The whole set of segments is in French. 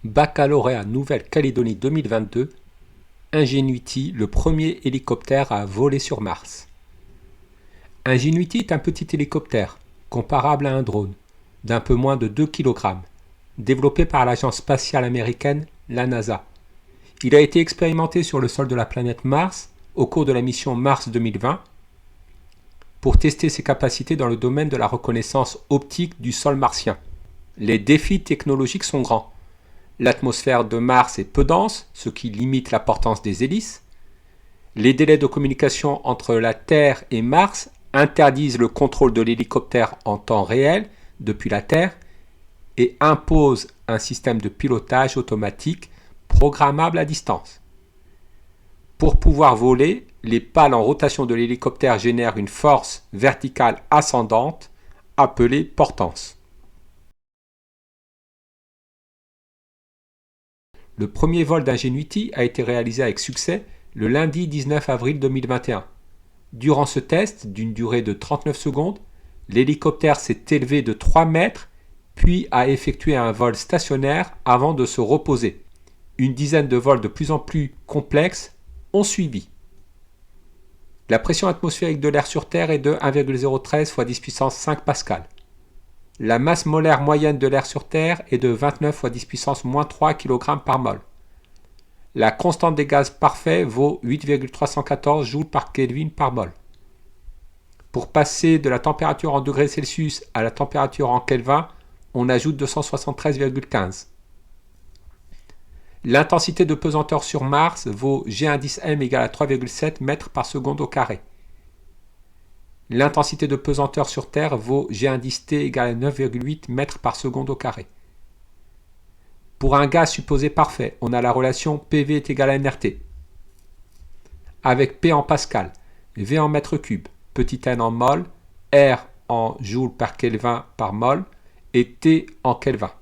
Baccalauréat Nouvelle-Calédonie 2022, Ingenuity, le premier hélicoptère à voler sur Mars. Ingenuity est un petit hélicoptère, comparable à un drone, d'un peu moins de 2 kg, développé par l'agence spatiale américaine, la NASA. Il a été expérimenté sur le sol de la planète Mars au cours de la mission Mars 2020 pour tester ses capacités dans le domaine de la reconnaissance optique du sol martien. Les défis technologiques sont grands. L'atmosphère de Mars est peu dense, ce qui limite la portance des hélices. Les délais de communication entre la Terre et Mars interdisent le contrôle de l'hélicoptère en temps réel depuis la Terre et imposent un système de pilotage automatique programmable à distance. Pour pouvoir voler, les pales en rotation de l'hélicoptère génèrent une force verticale ascendante appelée portance. Le premier vol d'Ingenuity a été réalisé avec succès le lundi 19 avril 2021. Durant ce test, d'une durée de 39 secondes, l'hélicoptère s'est élevé de 3 mètres puis a effectué un vol stationnaire avant de se reposer. Une dizaine de vols de plus en plus complexes ont suivi. La pression atmosphérique de l'air sur Terre est de 1,013 x 10 puissance 5 pascal. La masse molaire moyenne de l'air sur Terre est de 29 x 10 puissance moins 3 kg par mol. La constante des gaz parfaits vaut 8,314 joules par Kelvin par mol. Pour passer de la température en degrés Celsius à la température en Kelvin, on ajoute 273,15. L'intensité de pesanteur sur Mars vaut G1-10M égale à 3,7 mètres par seconde au carré. L'intensité de pesanteur sur Terre vaut G1-10T égale à 9,8 mètres par seconde au carré. Pour un gaz supposé parfait, on a la relation PV est égal à nRT, avec P en pascal, V en mètre cube, petit n en mol, R en joule par Kelvin par mol et T en Kelvin.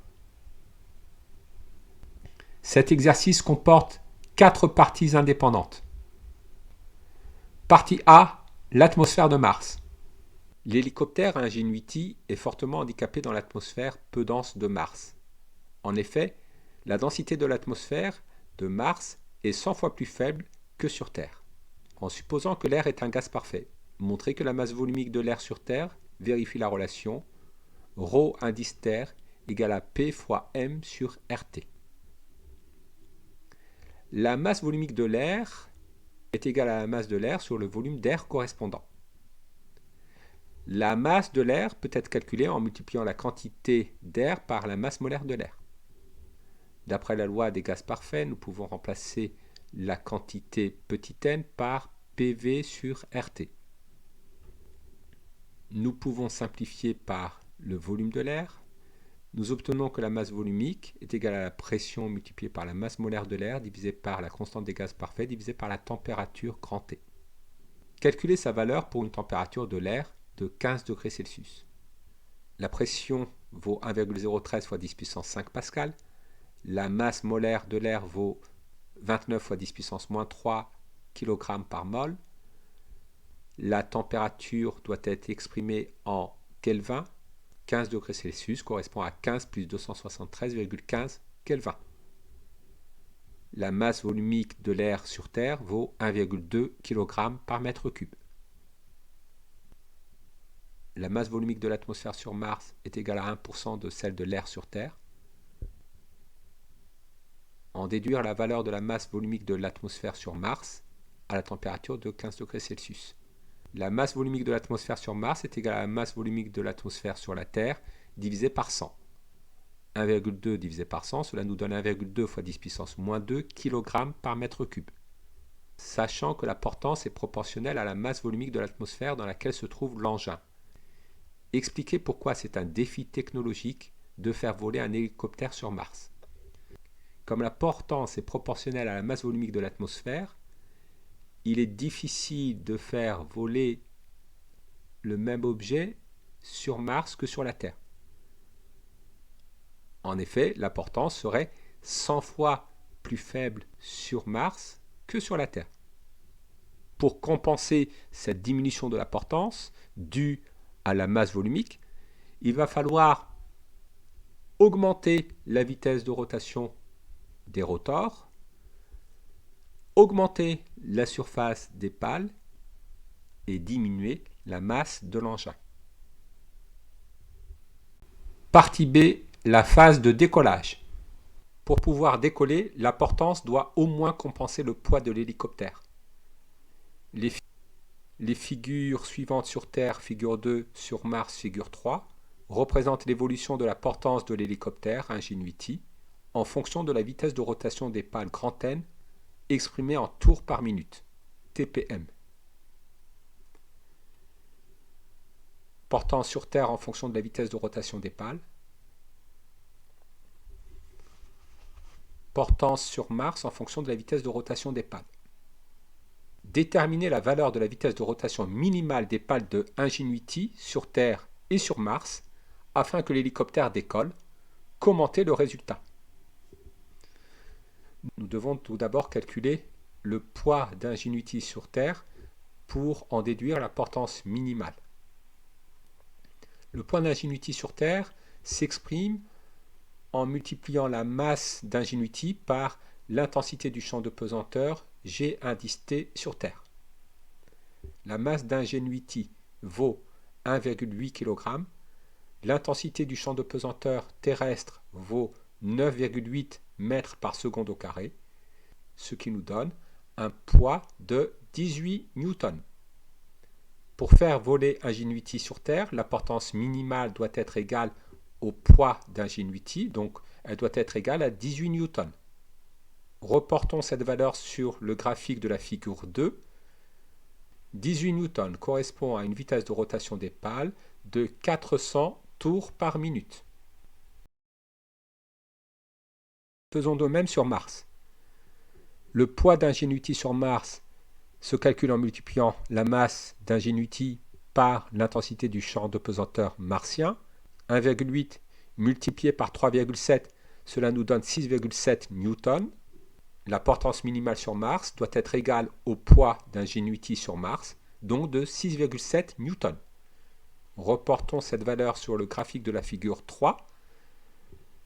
Cet exercice comporte 4 parties indépendantes. Partie A, l'atmosphère de Mars. L'hélicoptère Ingenuity est fortement handicapé dans l'atmosphère peu dense de Mars. En effet, la densité de l'atmosphère de Mars est 100 fois plus faible que sur Terre. En supposant que l'air est un gaz parfait, montrez que la masse volumique de l'air sur Terre vérifie la relation ρ indice Terre égale à P fois M sur RT. La masse volumique de l'air est égale à la masse de l'air sur le volume d'air correspondant. La masse de l'air peut être calculée en multipliant la quantité d'air par la masse molaire de l'air. D'après la loi des gaz parfaits, nous pouvons remplacer la quantité petit n par PV sur RT. Nous pouvons simplifier par le volume de l'air. Nous obtenons que la masse volumique est égale à la pression multipliée par la masse molaire de l'air divisée par la constante des gaz parfaits divisée par la température grand T. Calculez sa valeur pour une température de l'air de 15 degrés Celsius. La pression vaut 1,013 x 10 puissance 5 pascal. La masse molaire de l'air vaut 29 x 10 puissance moins 3 kg par mol. La température doit être exprimée en Kelvin. 15 degrés Celsius correspond à 15 plus 273,15 Kelvin. La masse volumique de l'air sur Terre vaut 1,2 kg par mètre cube. La masse volumique de l'atmosphère sur Mars est égale à 1% de celle de l'air sur Terre. En déduire la valeur de la masse volumique de l'atmosphère sur Mars à la température de 15 degrés Celsius. La masse volumique de l'atmosphère sur Mars est égale à la masse volumique de l'atmosphère sur la Terre divisée par 100. 1,2 divisé par 100, cela nous donne 1,2 x 10 puissance moins 2 kg par mètre cube. Sachant que la portance est proportionnelle à la masse volumique de l'atmosphère dans laquelle se trouve l'engin. Expliquez pourquoi c'est un défi technologique de faire voler un hélicoptère sur Mars. Comme la portance est proportionnelle à la masse volumique de l'atmosphère, il est difficile de faire voler le même objet sur Mars que sur la Terre. En effet, la portance serait 100 fois plus faible sur Mars que sur la Terre. Pour compenser cette diminution de la portance due à la masse volumique, il va falloir augmenter la vitesse de rotation des rotors, augmenter la surface des pales et diminuer la masse de l'engin. Partie B, la phase de décollage. Pour pouvoir décoller, la portance doit au moins compenser le poids de l'hélicoptère. Les figures suivantes sur Terre, figure 2, sur Mars, figure 3, représentent l'évolution de la portance de l'hélicoptère Ingenuity en fonction de la vitesse de rotation des pales grand N exprimée en tours par minute, TPM. Portance sur Terre en fonction de la vitesse de rotation des pales. Portance sur Mars en fonction de la vitesse de rotation des pales. Déterminer la valeur de la vitesse de rotation minimale des pales de Ingenuity sur Terre et sur Mars afin que l'hélicoptère décolle. Commenter le résultat. Nous devons tout d'abord calculer le poids d'Ingenuity sur Terre pour en déduire la portance minimale. Le poids d'Ingenuity sur Terre s'exprime en multipliant la masse d'Ingenuity par l'intensité du champ de pesanteur G indice T sur Terre. La masse d'Ingenuity vaut 1,8 kg. L'intensité du champ de pesanteur terrestre vaut 9,8 mètres par seconde au carré, ce qui nous donne un poids de 18 newtons. Pour faire voler Ingenuity sur Terre, la portance minimale doit être égale au poids d'Ingenuity, donc elle doit être égale à 18 newtons. Reportons cette valeur sur le graphique de la figure 2. 18 newtons correspond à une vitesse de rotation des pales de 400 tours par minute. Faisons de même sur Mars. Le poids d'Ingenuity sur Mars se calcule en multipliant la masse d'Ingenuity par l'intensité du champ de pesanteur martien. 1,8 multiplié par 3,7, cela nous donne 6,7 newtons. La portance minimale sur Mars doit être égale au poids d'Ingenuity sur Mars, donc de 6,7 newtons. Reportons cette valeur sur le graphique de la figure 3.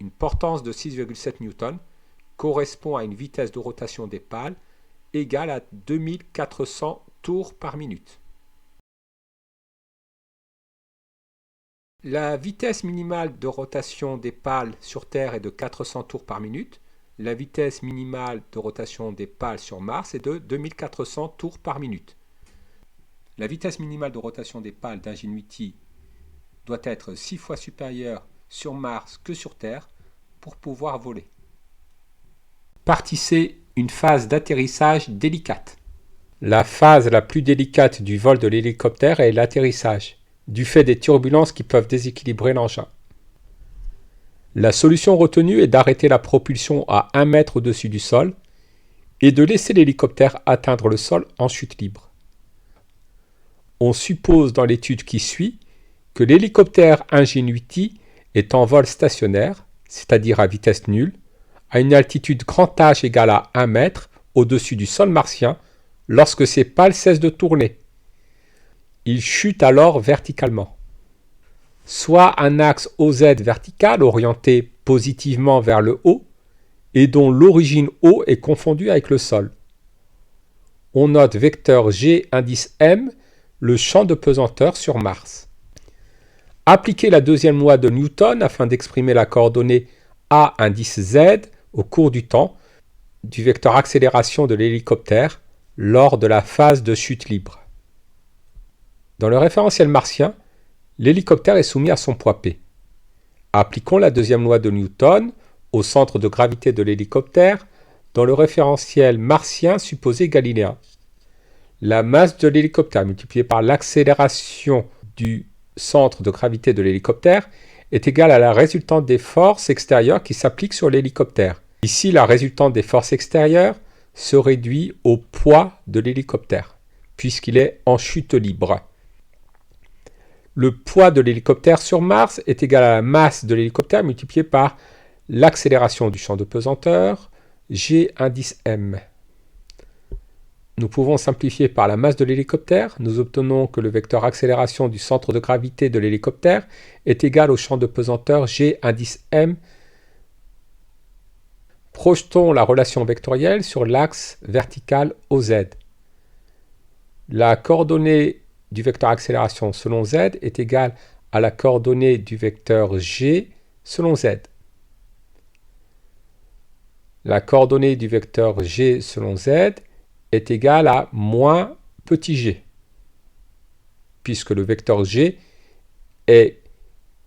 Une portance de 6,7 newtons correspond à une vitesse de rotation des pales égale à 2400 tours par minute. La vitesse minimale de rotation des pales sur Terre est de 400 tours par minute. La vitesse minimale de rotation des pales sur Mars est de 2400 tours par minute. La vitesse minimale de rotation des pales d'Ingenuity doit être 6 fois supérieure sur Mars que sur Terre pour pouvoir voler. Partie C, une phase d'atterrissage délicate. La phase la plus délicate du vol de l'hélicoptère est l'atterrissage, du fait des turbulences qui peuvent déséquilibrer l'engin. La solution retenue est d'arrêter la propulsion à 1 mètre au-dessus du sol et de laisser l'hélicoptère atteindre le sol en chute libre. On suppose dans l'étude qui suit que l'hélicoptère Ingenuity est en vol stationnaire, c'est-à-dire à vitesse nulle, à une altitude grand H égale à 1 mètre au-dessus du sol martien lorsque ses pales cessent de tourner. Il chute alors verticalement. Soit un axe OZ vertical orienté positivement vers le haut et dont l'origine O est confondue avec le sol. On note vecteur G indice M, le champ de pesanteur sur Mars. Appliquez la deuxième loi de Newton afin d'exprimer la coordonnée A indice Z au cours du temps du vecteur accélération de l'hélicoptère lors de la phase de chute libre. Dans le référentiel martien, l'hélicoptère est soumis à son poids P. Appliquons la deuxième loi de Newton au centre de gravité de l'hélicoptère dans le référentiel martien supposé galiléen. La masse de l'hélicoptère multipliée par l'accélération du centre de gravité de l'hélicoptère est égale à la résultante des forces extérieures qui s'appliquent sur l'hélicoptère. Ici, la résultante des forces extérieures se réduit au poids de l'hélicoptère, puisqu'il est en chute libre. Le poids de l'hélicoptère sur Mars est égal à la masse de l'hélicoptère multipliée par l'accélération du champ de pesanteur, G indice M. Nous pouvons simplifier par la masse de l'hélicoptère. Nous obtenons que le vecteur accélération du centre de gravité de l'hélicoptère est égal au champ de pesanteur G indice M. Projetons la relation vectorielle sur l'axe vertical OZ. La coordonnée du vecteur accélération selon Z est égale à la coordonnée du vecteur G selon Z. La coordonnée du vecteur G selon Z est égale à moins petit g, puisque le vecteur G est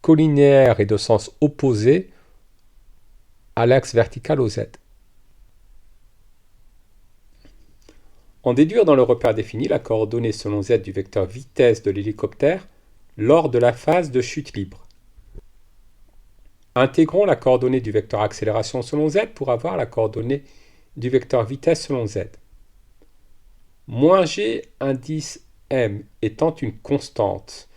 collinéaire et de sens opposé à l'axe vertical OZ. En déduire dans le repère défini la coordonnée selon Z du vecteur vitesse de l'hélicoptère lors de la phase de chute libre. Intégrons la coordonnée du vecteur accélération selon Z pour avoir la coordonnée du vecteur vitesse selon Z. Moins g indice m étant une constante,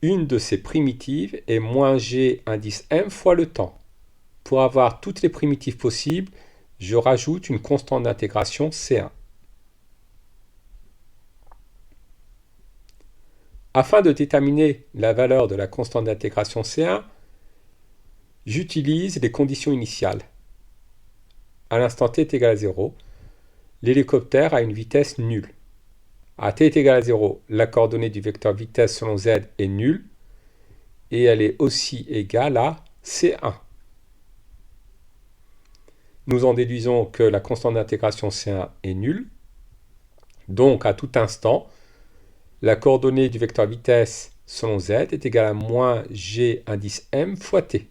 une de ses primitives est moins g indice m fois le temps. Pour avoir toutes les primitives possibles, je rajoute une constante d'intégration C1. Afin de déterminer la valeur de la constante d'intégration C1, j'utilise les conditions initiales. À l'instant t est égal à 0, l'hélicoptère a une vitesse nulle. À t est égal à 0, la coordonnée du vecteur vitesse selon Z est nulle, et elle est aussi égale à C1. Nous en déduisons que la constante d'intégration C1 est nulle. Donc, à tout instant, la coordonnée du vecteur vitesse selon Z est égale à moins g indice m fois t.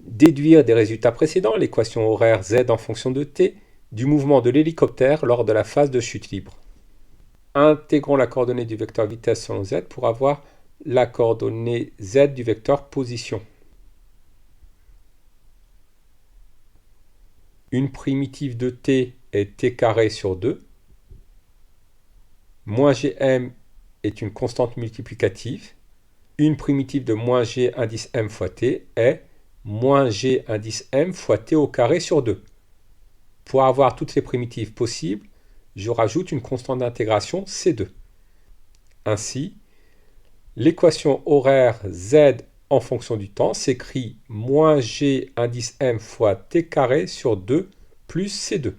Déduire des résultats précédents l'équation horaire Z en fonction de t du mouvement de l'hélicoptère lors de la phase de chute libre. Intégrons la coordonnée du vecteur vitesse selon Z pour avoir la coordonnée Z du vecteur position. Une primitive de t est t carré sur 2. Moins gm est une constante multiplicative. Une primitive de moins g indice m fois t est moins g indice m fois t au carré sur 2. Pour avoir toutes les primitives possibles, je rajoute une constante d'intégration C2. Ainsi, l'équation horaire Z en fonction du temps s'écrit moins g indice m fois t carré sur 2 plus C2.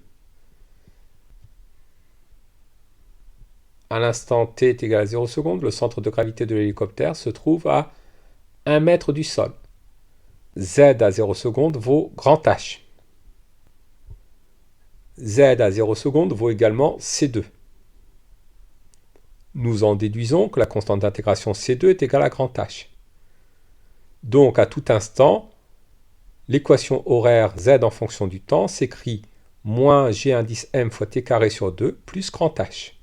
À l'instant t est égal à 0 secondes, le centre de gravité de l'hélicoptère se trouve à 1 mètre du sol. Z à 0 secondes vaut grand H. Z à 0 secondes vaut également C2. Nous en déduisons que la constante d'intégration C2 est égale à grand H. Donc à tout instant, l'équation horaire Z en fonction du temps s'écrit moins g indice m fois t carré sur 2 plus grand H.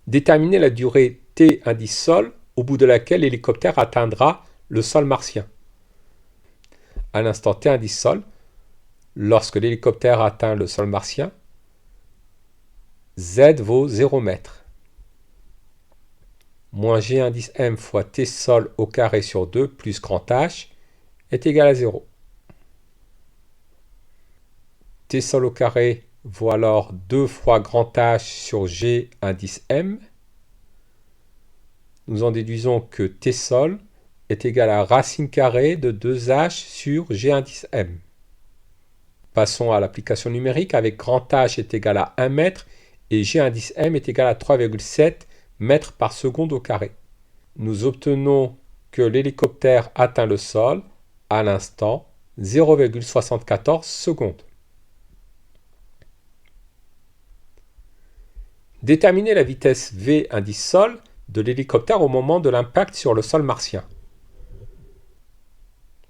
Déterminer la durée t indice sol au bout de laquelle l'hélicoptère atteindra le sol martien. À l'instant t indice sol, lorsque l'hélicoptère atteint le sol martien, Z vaut 0 m. Moins g indice m fois t sol au carré sur 2 plus grand H est égal à 0. T sol au carré vaut alors 2 fois grand H sur g indice m. Nous en déduisons que t sol est égal à racine carrée de 2h sur g indice m. Passons à l'application numérique avec grand H est égal à 1 mètre et g indice m est égal à 3,7 mètres par seconde au carré. Nous obtenons que l'hélicoptère atteint le sol à l'instant 0,74 secondes. Déterminer la vitesse v indice sol de l'hélicoptère au moment de l'impact sur le sol martien.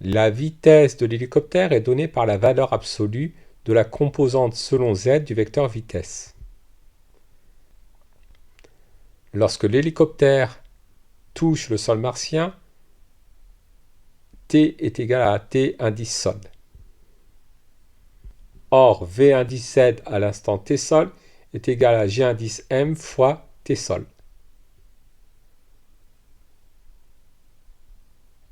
La vitesse de l'hélicoptère est donnée par la valeur absolue de la composante selon Z du vecteur vitesse. Lorsque l'hélicoptère touche le sol martien, T est égal à T indice sol. Or, V indice Z à l'instant T sol est égal à G indice M fois T sol.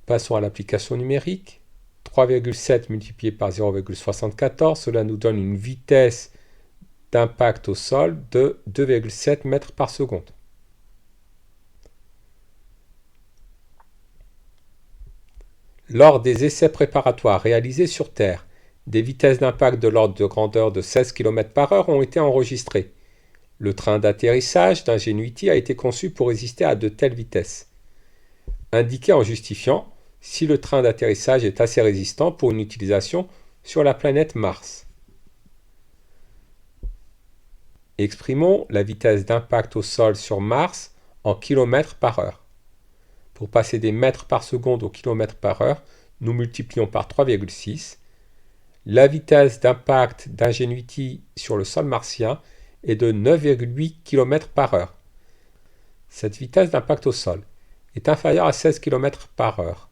Passons à l'application numérique. 3,7 multiplié par 0,74, cela nous donne une vitesse d'impact au sol de 2,7 mètres par seconde. Lors des essais préparatoires réalisés sur Terre, des vitesses d'impact de l'ordre de grandeur de 16 km/h ont été enregistrées. Le train d'atterrissage d'Ingenuity a été conçu pour résister à de telles vitesses. Indiqué en justifiant si le train d'atterrissage est assez résistant pour une utilisation sur la planète Mars. Exprimons la vitesse d'impact au sol sur Mars en km par heure. Pour passer des mètres par seconde au km par heure, nous multiplions par 3,6. La vitesse d'impact d'Ingenuity sur le sol martien est de 9,8 km par heure. Cette vitesse d'impact au sol est inférieure à 16 km par heure.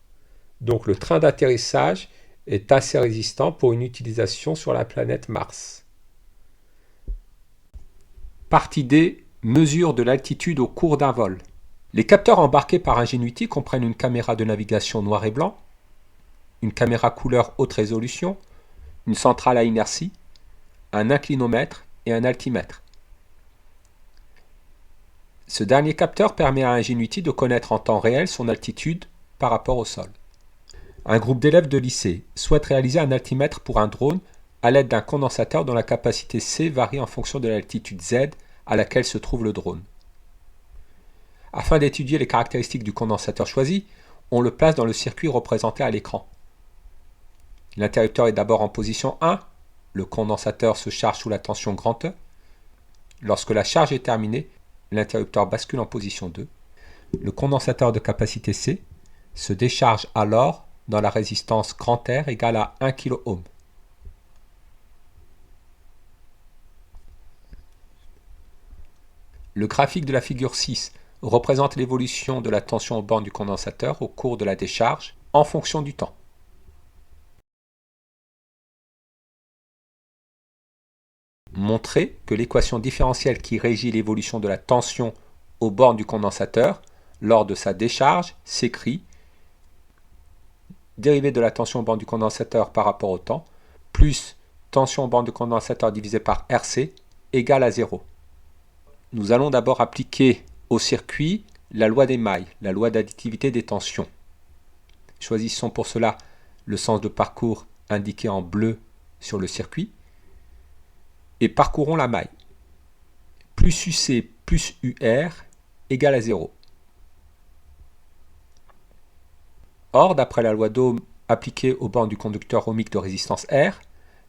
Donc le train d'atterrissage est assez résistant pour une utilisation sur la planète Mars. Partie D. Mesure de l'altitude au cours d'un vol. Les capteurs embarqués par Ingenuity comprennent une caméra de navigation noir et blanc, une caméra couleur haute résolution, une centrale à inertie, un inclinomètre et un altimètre. Ce dernier capteur permet à Ingenuity de connaître en temps réel son altitude par rapport au sol. Un groupe d'élèves de lycée souhaite réaliser un altimètre pour un drone à l'aide d'un condensateur dont la capacité C varie en fonction de l'altitude Z à laquelle se trouve le drone. Afin d'étudier les caractéristiques du condensateur choisi, on le place dans le circuit représenté à l'écran. L'interrupteur est d'abord en position 1, le condensateur se charge sous la tension grand E. Lorsque la charge est terminée, l'interrupteur bascule en position 2. Le condensateur de capacité C se décharge alors dans la résistance grand R égale à 1 kΩ. Le graphique de la figure 6 représente l'évolution de la tension aux bornes du condensateur au cours de la décharge en fonction du temps. Montrez que l'équation différentielle qui régit l'évolution de la tension aux bornes du condensateur lors de sa décharge s'écrit dérivée de la tension aux bornes du condensateur par rapport au temps plus tension aux bornes du condensateur divisé par RC égale à 0. Nous allons d'abord appliquer au circuit la loi des mailles, la loi d'additivité des tensions. Choisissons pour cela le sens de parcours indiqué en bleu sur le circuit et parcourons la maille. Plus UC plus UR égale à 0. Or, d'après la loi d'Ohm appliquée aux bornes du conducteur ohmique de résistance R,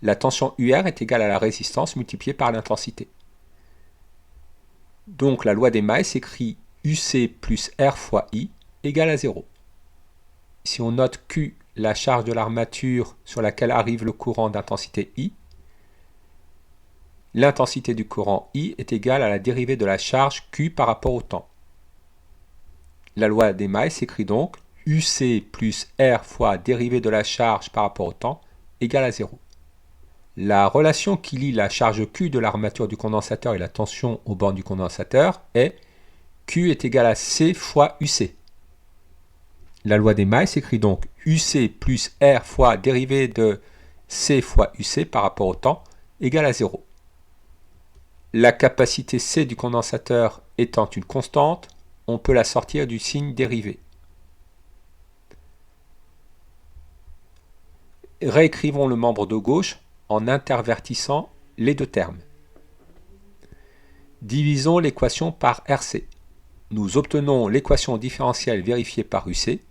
la tension UR est égale à la résistance multipliée par l'intensité. Donc la loi des mailles s'écrit UC plus R fois I égale à 0. Si on note Q, la charge de l'armature sur laquelle arrive le courant d'intensité I, l'intensité du courant I est égale à la dérivée de la charge Q par rapport au temps. La loi des mailles s'écrit donc UC plus R fois dérivée de la charge par rapport au temps égale à 0. La relation qui lie la charge Q de l'armature du condensateur et la tension aux bornes du condensateur est Q est égal à C fois UC. La loi des mailles s'écrit donc UC plus R fois dérivée de C fois UC par rapport au temps égale à 0. La capacité C du condensateur étant une constante, on peut la sortir du signe dérivé. Réécrivons le membre de gauche en intervertissant les deux termes. Divisons l'équation par RC. Nous obtenons l'équation différentielle vérifiée par UC.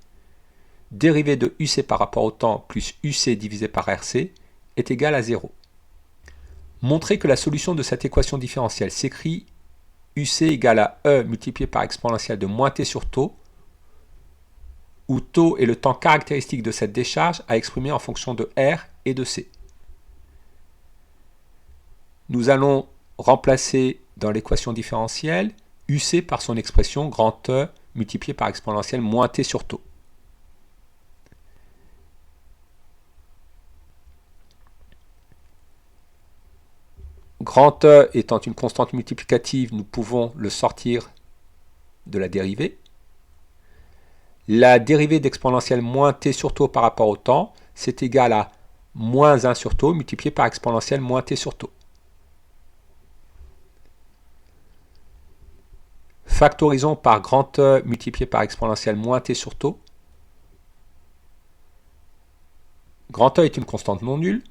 Dérivée de UC par rapport au temps plus UC divisé par RC est égale à 0. Montrez que la solution de cette équation différentielle s'écrit UC égale à E multiplié par exponentielle de moins T sur taux, où taux est le temps caractéristique de cette décharge à exprimer en fonction de R et de C. Nous allons remplacer dans l'équation différentielle UC par son expression grand E multiplié par exponentielle moins T sur taux. Grand E étant une constante multiplicative, nous pouvons le sortir de la dérivée. La dérivée d'exponentielle moins t sur taux par rapport au temps, c'est égal à moins 1 sur taux multiplié par exponentielle moins t sur taux. Factorisons par grand E multiplié par exponentielle moins t sur taux. Grand E est une constante non nulle.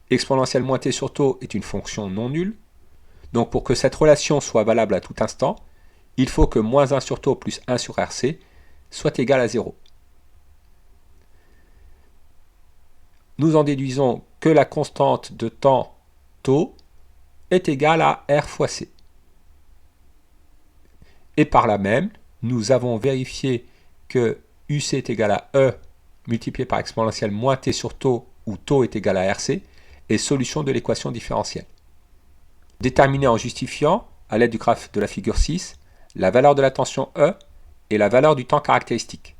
Exponentielle moins t sur taux est une fonction non nulle. Donc pour que cette relation soit valable à tout instant, il faut que moins 1 sur taux plus 1 sur RC soit égal à 0. Nous en déduisons que la constante de temps taux est égale à R fois C. Et par là même, nous avons vérifié que UC est égal à E multiplié par exponentielle moins t sur taux, où taux est égal à RC, est solution de l'équation différentielle. Déterminer en justifiant, à l'aide du graphe de la figure 6, la valeur de la tension E et la valeur du temps caractéristique.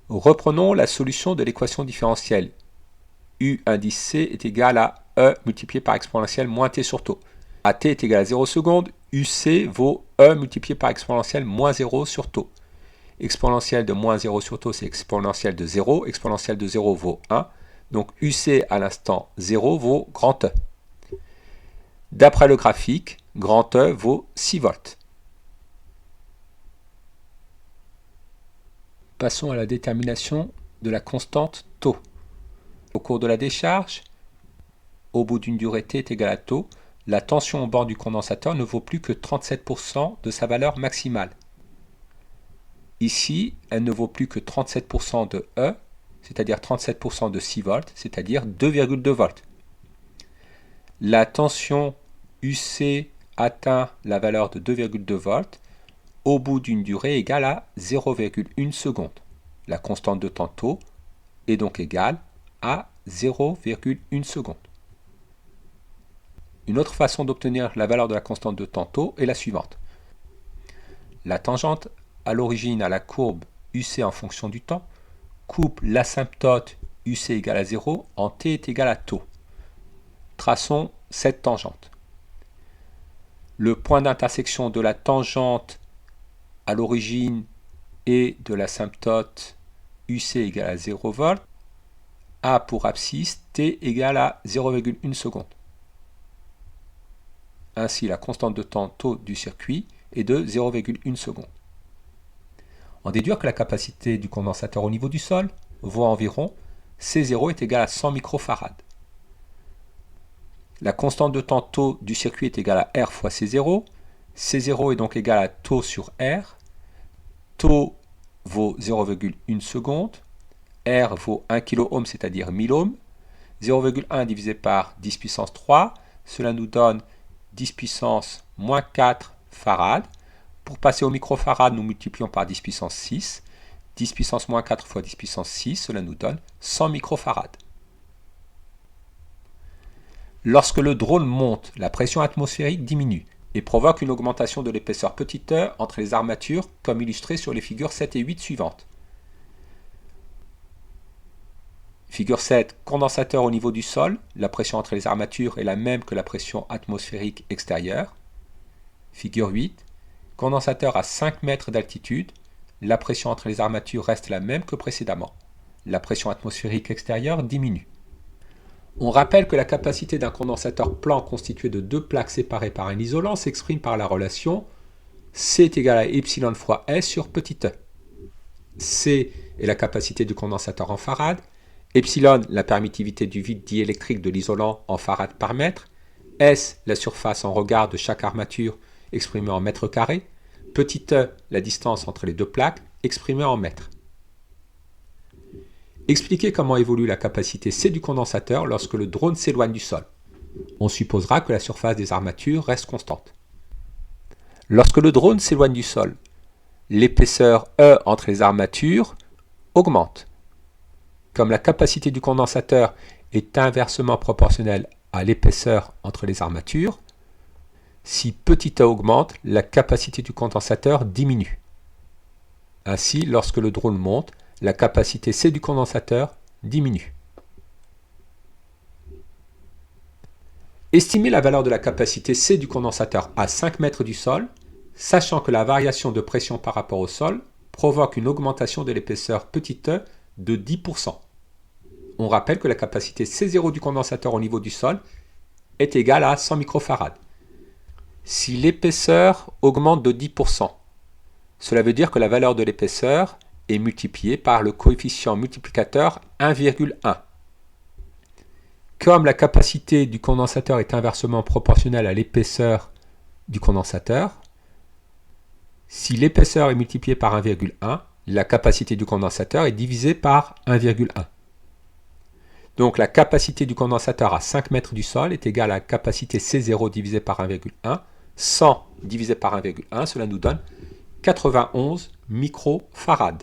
Reprenons la solution de l'équation différentielle. U indice C est égal à E multiplié par exponentielle moins t sur taux. À t est égal à 0 secondes, UC vaut E multiplié par exponentielle moins 0 sur taux. Exponentielle de moins 0 sur taux, c'est exponentielle de 0. Exponentielle de 0 vaut 1. Donc UC à l'instant 0 vaut grand E. D'après le graphique, grand E vaut 6 volts. Passons à la détermination de la constante taux. Au cours de la décharge, au bout d'une durée t est égale à taux, la tension au bord du condensateur ne vaut plus que 37% de sa valeur maximale. Ici, elle ne vaut plus que 37% de E, c'est-à-dire 37% de 6 volts, c'est-à-dire 2,2 volts. La tension UC atteint la valeur de 2,2 volts au bout d'une durée égale à 0,1 seconde. La constante de temps taux est donc égale à 0,1 seconde. Une autre façon d'obtenir la valeur de la constante de temps taux est la suivante. La tangente à l'origine à la courbe UC en fonction du temps coupe l'asymptote UC égale à 0 en t est égal à taux. Traçons cette tangente. Le point d'intersection de la tangente à l'origine et de l'asymptote UC égale à 0 volts a pour abscisse t égale à 0,1 seconde. Ainsi, la constante de temps taux du circuit est de 0,1 seconde. En déduire que la capacité du condensateur au niveau du sol vaut environ C0 est égal à 100 microfarads. La constante de temps taux du circuit est égale à R fois C0. C0 est donc égal à taux sur R. Taux vaut 0,1 seconde. R vaut 1 kOhm, c'est-à-dire 1000 ohms. 0,1 divisé par 10 puissance 3, cela nous donne 10 puissance moins 4 farads. Pour passer au microfarad, nous multiplions par 10 puissance 6. 10 puissance moins 4 fois 10 puissance 6, cela nous donne 100 microfarads. Lorsque le drone monte, la pression atmosphérique diminue et provoque une augmentation de l'épaisseur petit e entre les armatures, comme illustré sur les figures 7 et 8 suivantes. Figure 7, condensateur au niveau du sol, la pression entre les armatures est la même que la pression atmosphérique extérieure. Figure 8, condensateur à 5 mètres d'altitude, la pression entre les armatures reste la même que précédemment. La pression atmosphérique extérieure diminue. On rappelle que la capacité d'un condensateur plan constitué de deux plaques séparées par un isolant s'exprime par la relation C est égal à epsilon fois S sur petit e. C est la capacité du condensateur en farad, epsilon la permittivité du vide diélectrique de l'isolant en farad par mètre, S la surface en regard de chaque armature exprimée en mètres carrés, petit e la distance entre les deux plaques exprimée en mètres. Expliquer comment évolue la capacité C du condensateur lorsque le drone s'éloigne du sol. On supposera que la surface des armatures reste constante. Lorsque le drone s'éloigne du sol, l'épaisseur E entre les armatures augmente. Comme la capacité du condensateur est inversement proportionnelle à l'épaisseur entre les armatures, si petit e augmente, la capacité du condensateur diminue. Ainsi, lorsque le drone monte, la capacité C du condensateur diminue. Estimer la valeur de la capacité C du condensateur à 5 mètres du sol, sachant que la variation de pression par rapport au sol provoque une augmentation de l'épaisseur petit e de 10%. On rappelle que la capacité C0 du condensateur au niveau du sol est égale à 100 microfarads. Si l'épaisseur augmente de 10%, cela veut dire que la valeur de l'épaisseur est multipliée par le coefficient multiplicateur 1,1. Comme la capacité du condensateur est inversement proportionnelle à l'épaisseur du condensateur, si l'épaisseur est multipliée par 1,1, la capacité du condensateur est divisée par 1,1. Donc la capacité du condensateur à 5 mètres du sol est égale à la capacité C0 divisé par 1,1. 100 divisé par 1,1, cela nous donne 91 microfarads.